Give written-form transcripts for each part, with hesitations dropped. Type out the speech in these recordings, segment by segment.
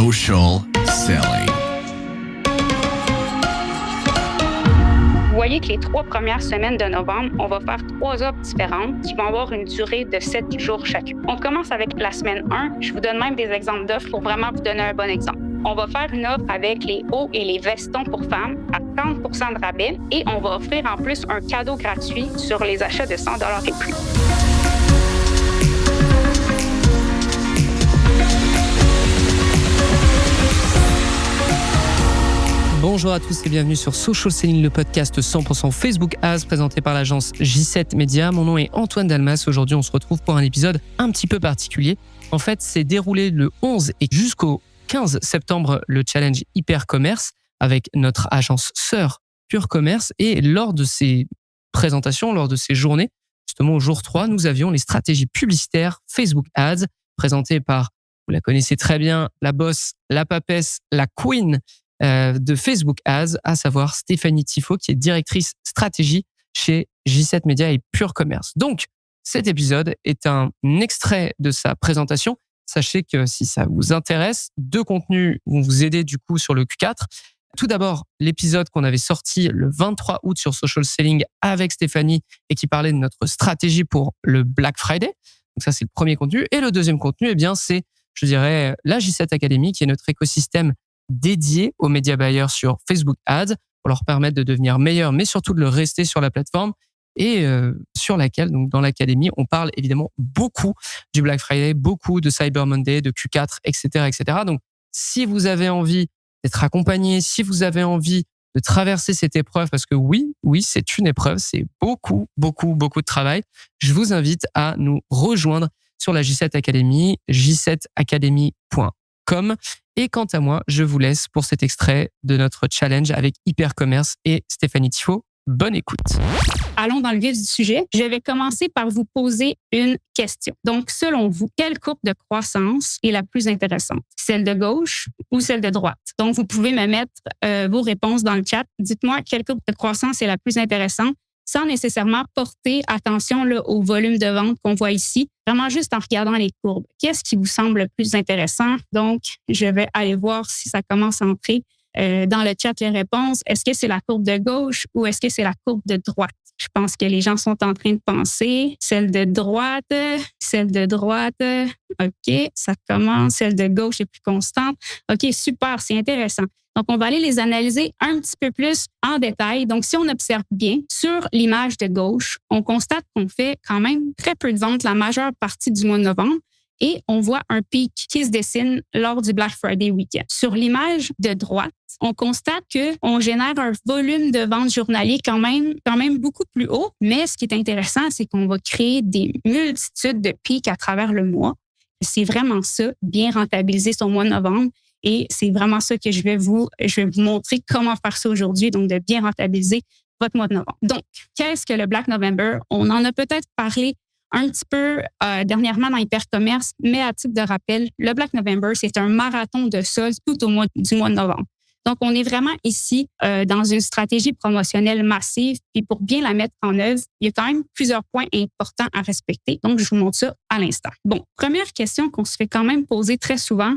Social Selling. Vous voyez que les 3 premières semaines de novembre, on va faire 3 offres différentes qui vont avoir une durée de 7 jours chacune. On commence avec la semaine 1. Je vous donne même des exemples d'offres pour vraiment vous donner un bon exemple. On va faire une offre avec les hauts et les vestons pour femmes à 30 % de rabais et on va offrir en plus un cadeau gratuit sur les achats de 100 $ et plus. Bonjour à tous et bienvenue sur Social Selling, le podcast 100% Facebook Ads présenté par l'agence J7 Media. Mon nom est Antoine Dalmas. Aujourd'hui, on se retrouve pour un épisode un petit peu particulier. En fait, c'est déroulé le 11 et jusqu'au 15 septembre le challenge Hyper Commerce avec notre agence sœur Pure Commerce. Et lors de ces présentations, lors de ces journées, justement au jour 3, nous avions les stratégies publicitaires Facebook Ads présentées par, vous la connaissez très bien, la boss, la papesse, la queen de Facebook Ads, à savoir Stéphanie Tifo, qui est directrice stratégie chez J7 Media et Pure Commerce. Donc, cet épisode est un extrait de sa présentation. Sachez que si ça vous intéresse, 2 contenus vont vous aider du coup sur le Q4. Tout d'abord, l'épisode qu'on avait sorti le 23 août sur Social Selling avec Stéphanie et qui parlait de notre stratégie pour le Black Friday. Donc ça, c'est le premier contenu. Et le deuxième contenu, eh bien, c'est, je dirais, la J7 Academy, qui est notre écosystème dédié aux médias buyers sur Facebook Ads pour leur permettre de devenir meilleurs, mais surtout de le rester sur la plateforme et sur laquelle, donc dans l'académie, on parle évidemment beaucoup du Black Friday, beaucoup de Cyber Monday, de Q4, etc., etc. Donc, si vous avez envie d'être accompagné, si vous avez envie de traverser cette épreuve, parce que oui, c'est une épreuve, c'est beaucoup de travail, je vous invite à nous rejoindre sur la J7 Academy, j7academy.com. Et quant à moi, je vous laisse pour cet extrait de notre challenge avec Hyper Commerce et Stéphanie Tifo. Bonne écoute. Allons dans le vif du sujet. Je vais commencer par vous poser une question. Donc, selon vous, quelle courbe de croissance est la plus intéressante? Celle de gauche ou celle de droite? Donc, vous pouvez me mettre vos réponses dans le chat. Dites-moi quelle courbe de croissance est la plus intéressante sans nécessairement porter attention là, au volume de vente qu'on voit ici, vraiment juste en regardant les courbes. Qu'est-ce qui vous semble le plus intéressant? Donc, je vais aller voir si ça commence à entrer dans le chat les réponses. Est-ce que c'est la courbe de gauche ou est-ce que c'est la courbe de droite? Je pense que les gens sont en train de penser. Celle de droite. OK, ça commence. Celle de gauche est plus constante. OK, super, c'est intéressant. Donc, on va aller les analyser un petit peu plus en détail. Donc, si on observe bien, sur l'image de gauche, on constate qu'on fait quand même très peu de ventes la majeure partie du mois de novembre et on voit un pic qui se dessine lors du Black Friday week-end. Sur l'image de droite, on constate qu'on génère un volume de ventes journalier quand même beaucoup plus haut. Mais ce qui est intéressant, c'est qu'on va créer des multitudes de pics à travers le mois. C'est vraiment ça, bien rentabiliser son mois de novembre. Et c'est vraiment ça que je vais vous montrer comment faire ça aujourd'hui, donc de bien rentabiliser votre mois de novembre. Donc, qu'est-ce que le Black November? On en a peut-être parlé un petit peu dernièrement dans Hypercommerce, mais à titre de rappel, le Black November, c'est un marathon de soldes tout au mois du mois de novembre. Donc, on est vraiment ici dans une stratégie promotionnelle massive. Puis pour bien la mettre en œuvre, il y a quand même plusieurs points importants à respecter. Donc, je vous montre ça à l'instant. Bon, première question qu'on se fait quand même poser très souvent.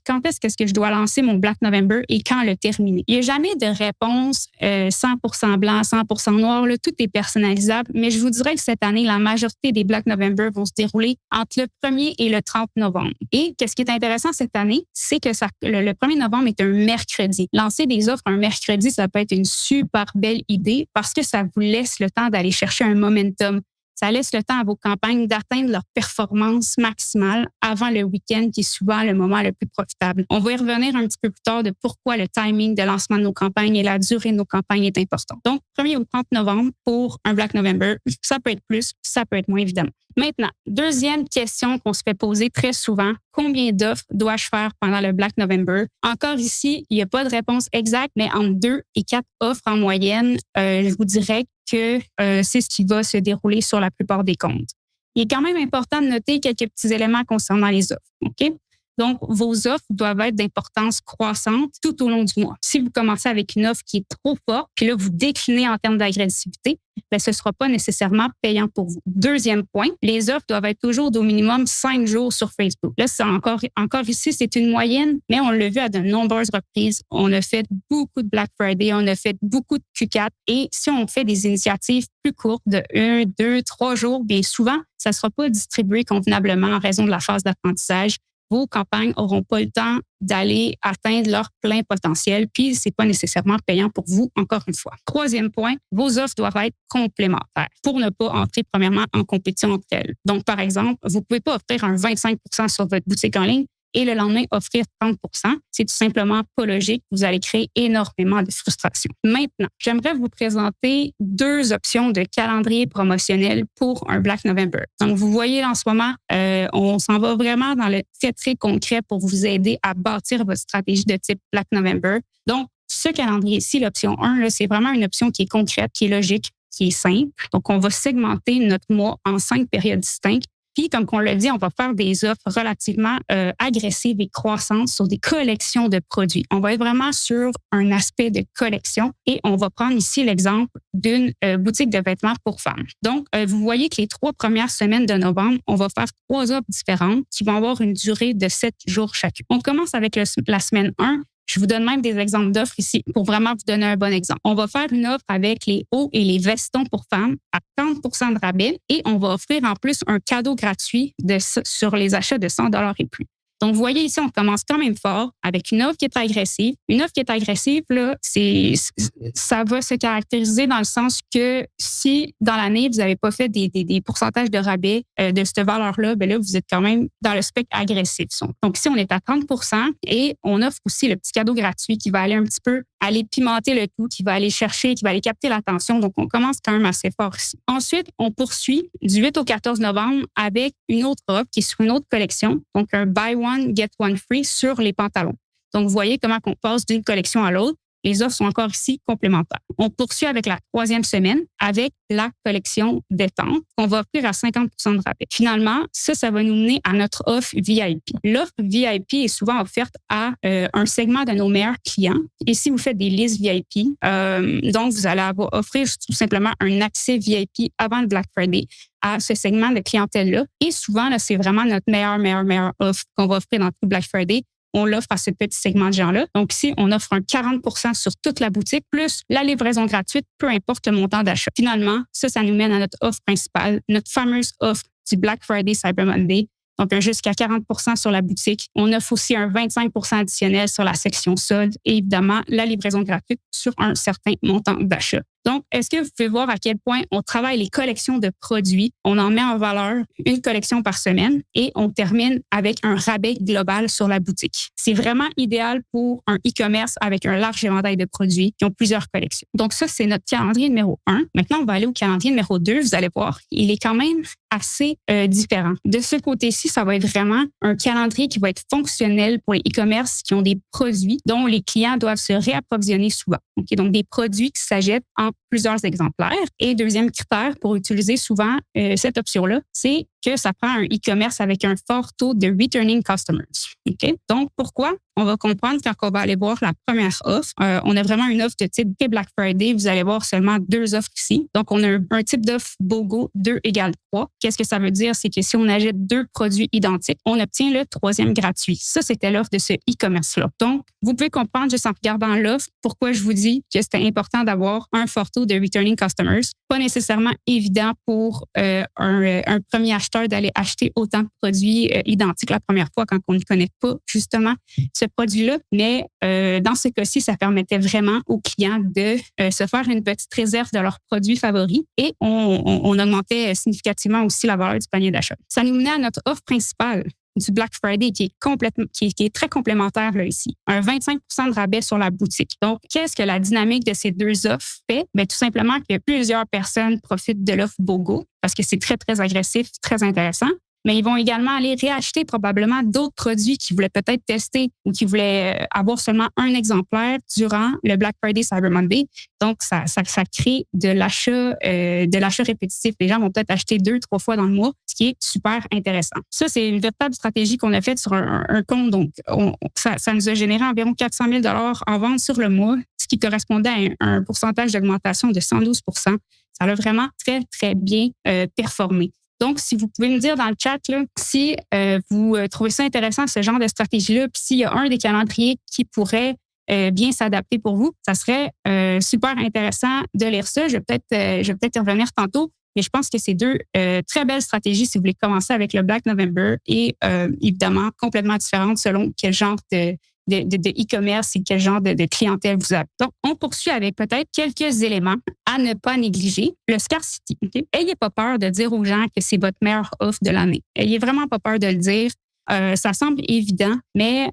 Quand est-ce que je dois lancer mon Black November et quand le terminer? Il n'y a jamais de réponse 100% blanc, 100% noir. Là, tout est personnalisable. Mais je vous dirais que cette année, la majorité des Black November vont se dérouler entre le 1er et le 30 novembre. Et qu'est-ce qui est intéressant cette année, c'est que le 1er novembre est un mercredi. Lancer des offres un mercredi, ça peut être une super belle idée parce que ça vous laisse le temps d'aller chercher un momentum. Ça laisse le temps à vos campagnes d'atteindre leur performance maximale avant le week-end, qui est souvent le moment le plus profitable. On va y revenir un petit peu plus tard de pourquoi le timing de lancement de nos campagnes et la durée de nos campagnes est important. Donc, 1er au 30 novembre pour un Black November, ça peut être plus, ça peut être moins, évidemment. Maintenant, deuxième question qu'on se fait poser très souvent, combien d'offres dois-je faire pendant le Black November? Encore ici, il n'y a pas de réponse exacte, mais entre 2 et 4 offres en moyenne, je vous dirais que c'est ce qui va se dérouler sur la plupart des comptes. Il est quand même important de noter quelques petits éléments concernant les offres. OK? Donc, vos offres doivent être d'importance croissante tout au long du mois. Si vous commencez avec une offre qui est trop forte, puis là, vous déclinez en termes d'agressivité, bien, ce ne sera pas nécessairement payant pour vous. Deuxième point, les offres doivent être toujours d'au minimum 5 jours sur Facebook. Là, c'est encore ici, c'est une moyenne, mais on l'a vu à de nombreuses reprises. On a fait beaucoup de Black Friday, on a fait beaucoup de Q4. Et si on fait des initiatives plus courtes de 1, 2, 3 jours, bien souvent, ça ne sera pas distribué convenablement en raison de la phase d'apprentissage. Vos campagnes n'auront pas le temps d'aller atteindre leur plein potentiel, puis c'est pas nécessairement payant pour vous, encore une fois. Troisième point, vos offres doivent être complémentaires pour ne pas entrer premièrement en compétition entre elles. Donc, par exemple, vous pouvez pas offrir un 25 sur votre boutique en ligne et le lendemain offrir 30 c'est tout simplement pas logique. Vous allez créer énormément de frustration. Maintenant, j'aimerais vous présenter 2 options de calendrier promotionnel pour un Black November. Donc, vous voyez en ce moment, on s'en va vraiment dans le très concret pour vous aider à bâtir votre stratégie de type Black November. Donc, ce calendrier-ci, l'option 1, là, c'est vraiment une option qui est concrète, qui est logique, qui est simple. Donc, on va segmenter notre mois en 5 périodes distinctes. Puis, comme on l'a dit, on va faire des offres relativement agressives et croissantes sur des collections de produits. On va être vraiment sur un aspect de collection et on va prendre ici l'exemple d'une boutique de vêtements pour femmes. Donc, vous voyez que les 3 premières semaines de novembre, on va faire 3 offres différentes qui vont avoir une durée de 7 jours chacune. On commence avec la semaine 1. Je vous donne même des exemples d'offres ici pour vraiment vous donner un bon exemple. On va faire une offre avec les hauts et les vestons pour femmes à 30 de rabais et on va offrir en plus un cadeau gratuit sur les achats de 100 $ et plus. Donc, vous voyez ici, on commence quand même fort avec une offre qui est agressive. Une offre qui est agressive, là, ça va se caractériser dans le sens que si dans l'année, vous n'avez pas fait des pourcentages de rabais de cette valeur-là, bien là, vous êtes quand même dans le spectre agressif. Donc, ici, on est à 30 et on offre aussi le petit cadeau gratuit qui va aller un petit peu aller pimenter le tout, qui va aller chercher, qui va aller capter l'attention. Donc, on commence quand même assez fort ici. Ensuite, on poursuit du 8 au 14 novembre avec une autre offre qui est sur une autre collection. Donc, un buy one, get one free sur les pantalons. Donc, vous voyez comment on passe d'une collection à l'autre. Les offres sont encore ici complémentaires. On poursuit avec la 3e semaine avec la collection détente qu'on va offrir à 50 de rabais. Finalement, ça va nous mener à notre offre VIP. L'offre VIP est souvent offerte à un segment de nos meilleurs clients. Et si vous faites des listes VIP, donc vous allez offrir tout simplement un accès VIP avant le Black Friday à ce segment de clientèle-là. Et souvent, là, c'est vraiment notre meilleure offre qu'on va offrir dans tout Black Friday. On l'offre à ce petit segment de gens-là. Donc ici, on offre un 40 sur toute la boutique, plus la livraison gratuite, peu importe le montant d'achat. Finalement, ça nous mène à notre offre principale, notre fameuse offre du Black Friday Cyber Monday. Donc, jusqu'à 40 sur la boutique. On offre aussi un 25 additionnel sur la section solde et évidemment, la livraison gratuite sur un certain montant d'achat. Donc, est-ce que vous pouvez voir à quel point on travaille les collections de produits? On en met en valeur une collection par semaine et on termine avec un rabais global sur la boutique. C'est vraiment idéal pour un e-commerce avec un large éventail de produits qui ont plusieurs collections. Donc, ça, c'est notre calendrier numéro 1. Maintenant, on va aller au calendrier numéro 2. Vous allez voir, il est quand même assez différent. De ce côté-ci, ça va être vraiment un calendrier qui va être fonctionnel pour les e-commerce qui ont des produits dont les clients doivent se réapprovisionner souvent. Okay? Donc, des produits qui s'achètent en plusieurs exemplaires. Et deuxième critère pour utiliser souvent cette option-là, c'est que ça prend un e-commerce avec un fort taux de returning customers. Okay? Donc, pourquoi? On va comprendre quand on va aller voir la première offre. On a vraiment une offre de type Black Friday. Vous allez voir seulement 2 offres ici. Donc, on a un type d'offre BOGO 2 égale 3. Qu'est-ce que ça veut dire? C'est que si on achète 2 produits identiques, on obtient le 3e gratuit. Ça, c'était l'offre de ce e-commerce-là. Donc, vous pouvez comprendre juste en regardant l'offre pourquoi je vous dis que c'était important d'avoir un fort taux de returning customers. Pas nécessairement évident pour un premier acheteur d'aller acheter autant de produits identiques la première fois quand on ne connaît pas justement ce produit-là. Mais dans ce cas-ci, ça permettait vraiment aux clients de se faire une petite réserve de leurs produits favoris et on augmentait significativement aussi la valeur du panier d'achat. Ça nous menait à notre offre principale du Black Friday qui est très complémentaire là ici. Un 25 de rabais sur la boutique. Donc, qu'est-ce que la dynamique de ces 2 offres fait? Bien, tout simplement que plusieurs personnes profitent de l'offre BOGO parce que c'est très, très agressif, très intéressant. mais ils vont également aller réacheter probablement d'autres produits qu'ils voulaient peut-être tester ou qu'ils voulaient avoir seulement un exemplaire durant le Black Friday Cyber Monday. Donc, ça crée de l'achat répétitif. Les gens vont peut-être acheter 2-3 fois dans le mois, ce qui est super intéressant. Ça, c'est une véritable stratégie qu'on a faite sur un compte. Donc, ça nous a généré environ 400 000 $ en vente sur le mois, ce qui correspondait à un pourcentage d'augmentation de 112 %. Ça a vraiment très, très bien performé. Donc, si vous pouvez me dire dans le chat là, si vous trouvez ça intéressant, ce genre de stratégie-là, puis s'il y a un des calendriers qui pourrait bien s'adapter pour vous, ça serait super intéressant de lire ça. Je vais peut-être y revenir tantôt, mais je pense que c'est deux très belles stratégies si vous voulez commencer avec le Black November et évidemment complètement différentes selon quel genre de e-commerce et quel genre de clientèle vous avez. Donc, on poursuit avec peut-être quelques éléments à ne pas négliger. Le scarcity. Okay? Ayez pas peur de dire aux gens que c'est votre meilleure offre de l'année. Ayez vraiment pas peur de le dire. Ça semble évident, mais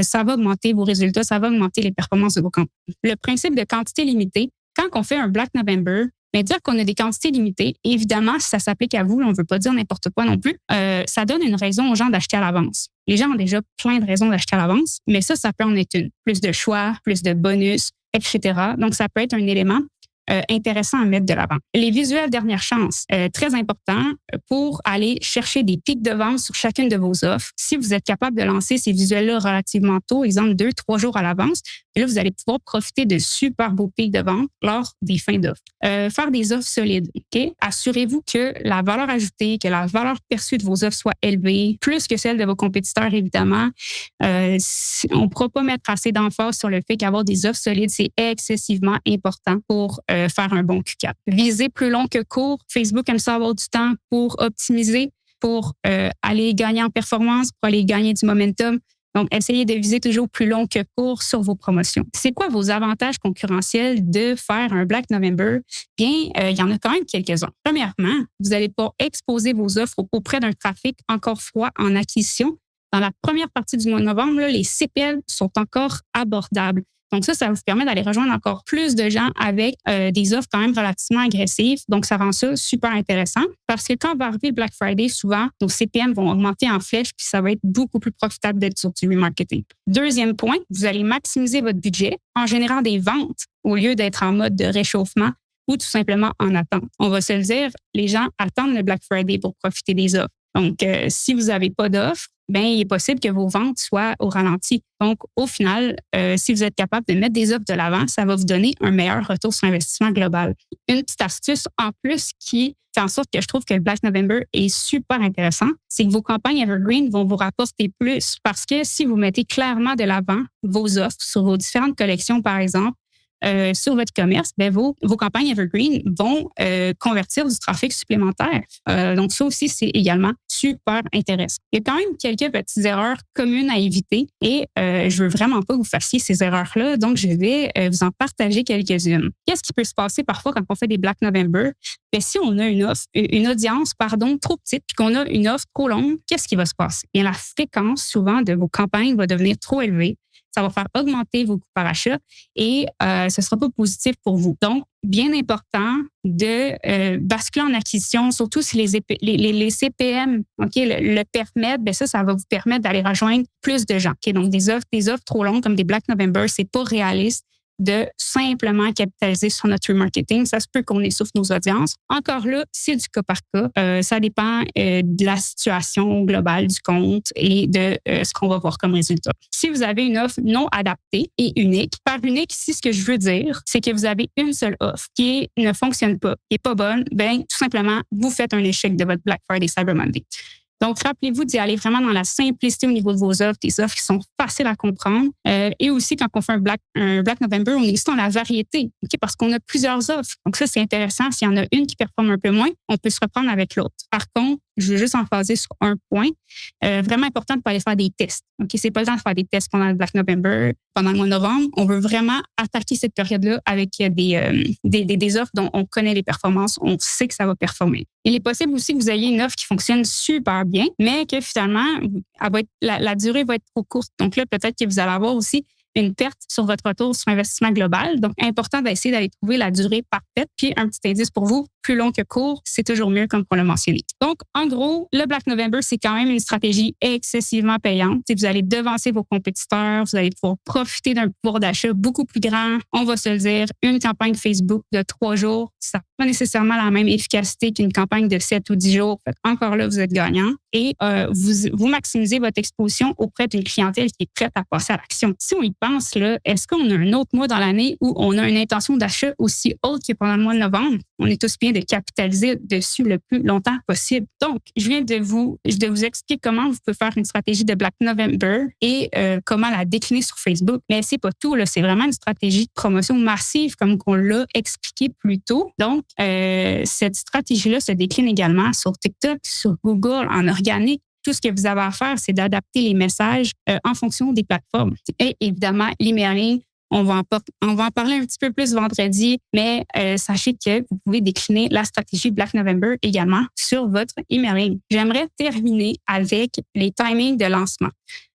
ça va augmenter vos résultats, ça va augmenter les performances de vos campagnes. Le principe de quantité limitée, quand on fait un Black November, mais dire qu'on a des quantités limitées, évidemment, si ça s'applique à vous, on ne veut pas dire n'importe quoi non plus, ça donne une raison aux gens d'acheter à l'avance. Les gens ont déjà plein de raisons d'acheter à l'avance, mais ça peut en être une. Plus de choix, plus de bonus, etc. Donc, ça peut être un élément intéressant à mettre de l'avant. Les visuels dernière chance, très important pour aller chercher des pics de vente sur chacune de vos offres. Si vous êtes capable de lancer ces visuels-là relativement tôt, exemple 2-3 jours à l'avance, là, vous allez pouvoir profiter de super beaux pics de vente lors des fins d'offres. Faire des offres solides. Okay? Assurez-vous que la valeur ajoutée, que la valeur perçue de vos offres soit élevée, plus que celle de vos compétiteurs, évidemment. On ne pourra pas mettre assez d'emphase sur le fait qu'avoir des offres solides, c'est excessivement important pour faire un bon Q4. Visez plus long que court. Facebook aime ça avoir du temps pour optimiser, pour aller gagner en performance, pour aller gagner du momentum. Donc, essayez de viser toujours plus long que court sur vos promotions. C'est quoi vos avantages concurrentiels de faire un Black November? Bien, il y en a quand même quelques-uns. Premièrement, vous n'allez pas exposer vos offres auprès d'un trafic encore froid en acquisition. Dans la première partie du mois de novembre, là, les CPL sont encore abordables. Donc ça vous permet d'aller rejoindre encore plus de gens avec des offres quand même relativement agressives. Donc, ça rend ça super intéressant parce que quand va arriver le Black Friday, souvent, nos CPM vont augmenter en flèche puis ça va être beaucoup plus profitable d'être sur du remarketing. Deuxième point, vous allez maximiser votre budget en générant des ventes au lieu d'être en mode de réchauffement ou tout simplement en attente. On va se le dire, les gens attendent le Black Friday pour profiter des offres. Donc, si vous n'avez pas d'offres, bien, il est possible que vos ventes soient au ralenti. Donc, au final, si vous êtes capable de mettre des offres de l'avant, ça va vous donner un meilleur retour sur investissement global. Une petite astuce en plus qui fait en sorte que je trouve que le Black November est super intéressant, c'est que vos campagnes Evergreen vont vous rapporter plus parce que si vous mettez clairement de l'avant vos offres sur vos différentes collections, par exemple, sur votre commerce, bien, vos campagnes Evergreen vont convertir du trafic supplémentaire. Donc, ça aussi, c'est également super intéressant. Il y a quand même quelques petites erreurs communes à éviter et je veux vraiment pas que vous fassiez ces erreurs-là. Donc, je vais vous en partager quelques-unes. Qu'est-ce qui peut se passer parfois quand on fait des Black November? Bien, si on a une audience, trop petite puis qu'on a une offre trop longue, qu'est-ce qui va se passer? Bien, la fréquence, souvent, de vos campagnes va devenir trop élevée. Ça va faire augmenter vos coûts par achat et ce ne sera pas positif pour vous. Donc, bien important de basculer en acquisition, surtout si les CPM le permettent, bien ça va vous permettre d'aller rejoindre plus de gens. Okay? Donc, des offres trop longues comme des Black November, ce n'est pas réaliste de simplement capitaliser sur notre remarketing. Ça se peut qu'on essouffle nos audiences. Encore là, c'est du cas par cas. Ça dépend de la situation globale du compte et de ce qu'on va voir comme résultat. Si vous avez une offre non adaptée et unique, par unique, ici, ce que je veux dire, c'est que vous avez une seule offre qui ne fonctionne pas, qui n'est pas bonne, bien, tout simplement, vous faites un échec de votre Black Friday Cyber Monday. Donc, rappelez-vous d'y aller vraiment dans la simplicité au niveau de vos offres, des offres qui sont faciles à comprendre. Et aussi, quand on fait un Black November, on est aussi dans la variété, parce qu'on a plusieurs offres. Donc, ça, c'est intéressant. S'il y en a une qui performe un peu moins, on peut se reprendre avec l'autre. Par contre, je veux juste emphaser sur un point. Vraiment important de ne pas aller faire des tests. C'est pas le temps de faire des tests pendant le Black November, pendant le mois de novembre. On veut vraiment attaquer cette période-là avec des offres dont on connaît les performances, on sait que ça va performer. Il est possible aussi que vous ayez une offre qui fonctionne super bien, mais que finalement, la durée va être trop courte. Donc là, peut-être que vous allez avoir aussi une perte sur votre retour sur investissement global. Donc, important d'essayer d'aller trouver la durée parfaite. Puis, un petit indice pour vous, plus long que court, c'est toujours mieux, comme on l'a mentionné. Donc, en gros, le Black November, c'est quand même une stratégie excessivement payante. Vous allez devancer vos compétiteurs, vous allez pouvoir profiter d'un pouvoir d'achat beaucoup plus grand. On va se le dire, une campagne Facebook de 3 jours, ça n'a pas nécessairement la même efficacité qu'une campagne de 7 ou 10 jours. Fait encore là, vous êtes gagnant et vous maximisez votre exposition auprès d'une clientèle qui est prête à passer à l'action. Si on y pense, là, est-ce qu'on a un autre mois dans l'année où on a une intention d'achat aussi haute que pendant le mois de novembre? On est tous bien de capitaliser dessus le plus longtemps possible. Donc, je viens de vous expliquer comment vous pouvez faire une stratégie de Black November et comment la décliner sur Facebook. Mais c'est pas tout, là. C'est vraiment une stratégie de promotion massive, comme on l'a expliqué plus tôt. Donc, cette stratégie-là se décline également sur TikTok, sur Google, en organique. Tout ce que vous avez à faire, c'est d'adapter les messages en fonction des plateformes. Et évidemment, l'emailing, on va en parler un petit peu plus vendredi, mais sachez que vous pouvez décliner la stratégie Black November également sur votre emailing. J'aimerais terminer avec les timings de lancement.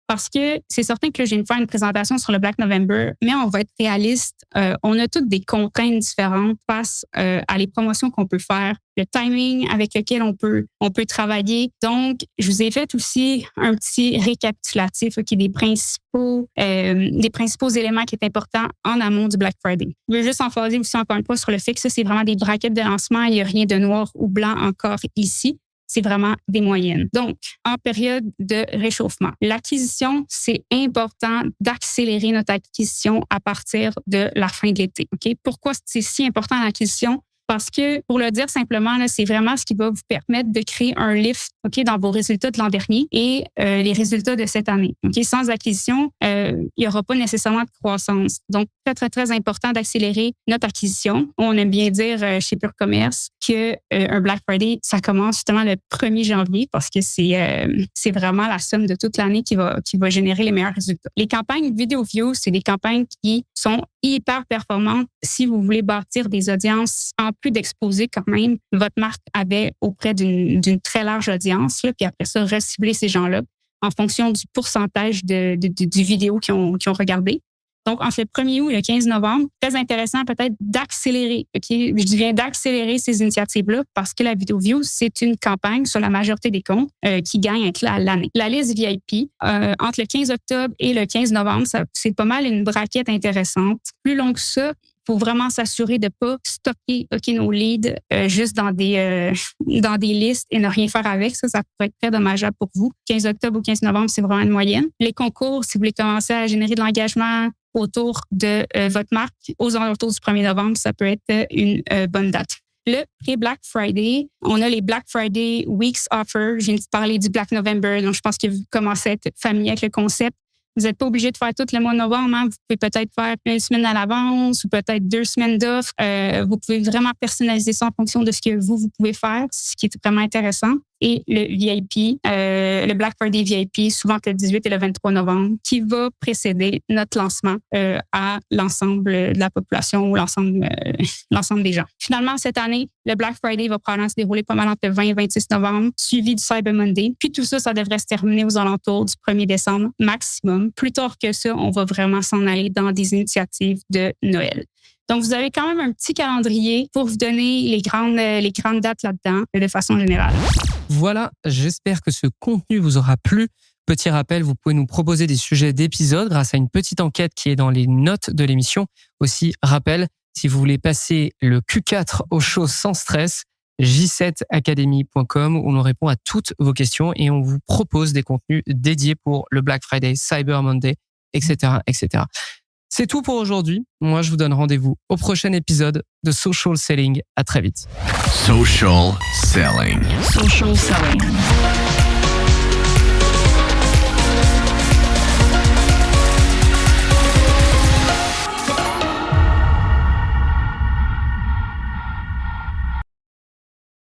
Parce que c'est certain que je viens de faire une présentation sur le Black November, mais on va être réaliste. On a toutes des contraintes différentes face à les promotions qu'on peut faire, le timing avec lequel on peut travailler. Donc, je vous ai fait aussi un petit récapitulatif des principaux éléments qui est important en amont du Black Friday. Je veux juste emphasiser aussi encore une fois sur le fait que ça, c'est vraiment des brackets de lancement. Il n'y a rien de noir ou blanc encore ici. C'est vraiment des moyennes. Donc, en période de réchauffement, l'acquisition, c'est important d'accélérer notre acquisition à partir de la fin de l'été. OK? Pourquoi c'est si important l'acquisition? Parce que, pour le dire simplement, là, c'est vraiment ce qui va vous permettre de créer un lift dans vos résultats de l'an dernier et les résultats de cette année. Sans acquisition, il n'y aura pas nécessairement de croissance. Donc, très, très, très important d'accélérer notre acquisition. On aime bien dire chez Pure Commerce qu'un Black Friday, ça commence justement le 1er janvier parce que c'est vraiment la somme de toute l'année qui va générer les meilleurs résultats. Les campagnes Video View, c'est des campagnes qui sont hyper performantes si vous voulez bâtir des audiences en plus d'exposer quand même votre marque auprès d'une très large audience, là, puis après ça, recibler ces gens-là en fonction du pourcentage du vidéo qu'ils ont regardé. Donc, entre le 1er août et le 15 novembre, très intéressant peut-être d'accélérer. Je dirais d'accélérer ces initiatives-là parce que la Video View, c'est une campagne sur la majorité des comptes qui gagne à l'année. La liste VIP, entre le 15 octobre et le 15 novembre, c'est pas mal une braquette intéressante. Plus long que ça, il faut vraiment s'assurer de ne pas stocker nos leads juste dans des listes et ne rien faire avec. Ça pourrait être très dommageable pour vous. 15 octobre ou 15 novembre, c'est vraiment une moyenne. Les concours, si vous voulez commencer à générer de l'engagement autour de votre marque, aux alentours du 1er novembre, ça peut être une bonne date. Le pré-Black Friday, on a les Black Friday Weeks Offer. Je viens de parler du Black November, donc je pense que vous commencez à être familier avec le concept. Vous n'êtes pas obligé de faire tout le mois de novembre. Hein. Vous pouvez peut-être faire 1 semaine à l'avance ou peut-être 2 semaines d'offres. Vous pouvez vraiment personnaliser ça en fonction de ce que vous pouvez faire, ce qui est vraiment intéressant. Et le VIP, le Black Friday VIP, souvent le 18 et le 23 novembre, qui va précéder notre lancement à l'ensemble de la population ou l'ensemble des gens. Finalement, cette année, le Black Friday va probablement se dérouler pas mal entre le 20 et 26 novembre, suivi du Cyber Monday. Puis tout ça, ça devrait se terminer aux alentours du 1er décembre maximum. Plus tard que ça, on va vraiment s'en aller dans des initiatives de Noël. Donc, vous avez quand même un petit calendrier pour vous donner les grandes dates là-dedans, de façon générale. Voilà, j'espère que ce contenu vous aura plu. Petit rappel, vous pouvez nous proposer des sujets d'épisodes grâce à une petite enquête qui est dans les notes de l'émission. Aussi, rappel, si vous voulez passer le Q4 au show sans stress, j7academy.com où l'on répond à toutes vos questions et on vous propose des contenus dédiés pour le Black Friday, Cyber Monday, etc., etc. C'est tout pour aujourd'hui. Moi, je vous donne rendez-vous au prochain épisode de Social Selling. À très vite. Social selling. Social selling.